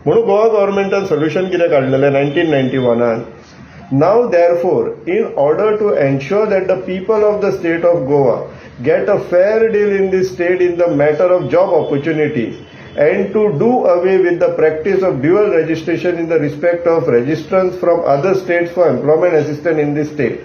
म्हणून गोवा गव्हर्नमेंटान सोल्युशन कितें काडलेलें 1991 Now, therefore, in order to ensure that the people of the state of Goa get a fair deal in the state in the matter of job opportunities and to do away with the practice of dual registration in the respect of registrants from other states for employment assistance in the state,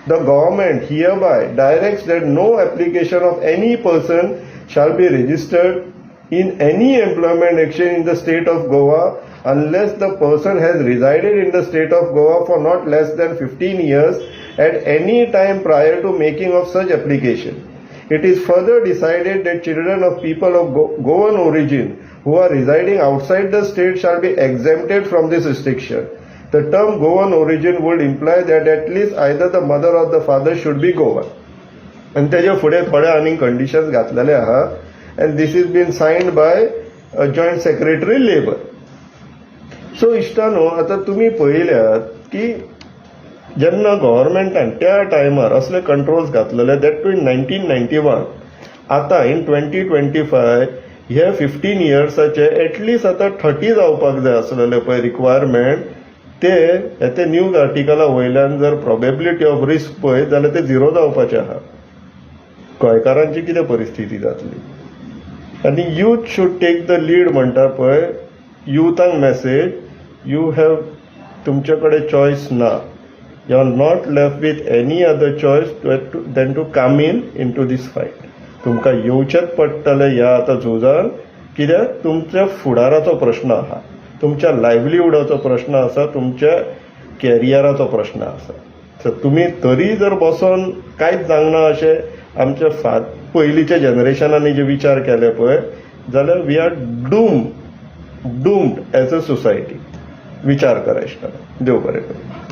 the government hereby directs that no application of any person shall be registered in any employment action in the state of Goa unless the person has resided in the state of Goa for not less than 15 years at any time prior to making of such application. It is further decided that children of people of Goan origin who are residing outside the state shall be exempted from this restriction. The term Goan origin would imply that at least either the mother or the father should be Goan. And तेजे फुडें थोडे आनी conditions घातलेले आहा and this is been signed by a joint secretary labor. So इश्टानो आता तुम्ही पळयल्यात की जेन्ना गव्हर्नमेंटान त्या टायमार असले कंट्रोल्स घातलेले दॅट टू इन 1991 आता इन 2025 हे 15 इयर्साचे एटलिस्ट आता 30 जावपाक जाय आसलेले पळय रिक्वायरमेंट ते न्यूज आर्टिकला वयल्यान जर प्रोबेबिलिटी ऑफ रिस्क पळय जाल्यार ते 0 जावपाचे आहा. गोंयकारांची कितें परिस्थिती जातली आनी youth should take the lead म्हणटा पळय युथांक मेसेज यू हॅव तुमचे कडेन चॉयस ना. You are not left with any other choice than to come into this fight. तुमकां येवचेच पडटलें ह्या आतां झुजान कित्याक तुमच्या फुडाराचो प्रश्न आहा, तुमच्या लायव्हलीहुडाचो प्रश्न आसा, तुमच्या कॅरियराचो प्रश्न आसा. सो तुमी तरी जर बसोन कांयच जावना अशें आमच्या पयलींच्या जनरेशनांनी जे विचार केले पळय जाल्यार we are doomed as a society. विचार करा इश्टानो. देव बरें करूं.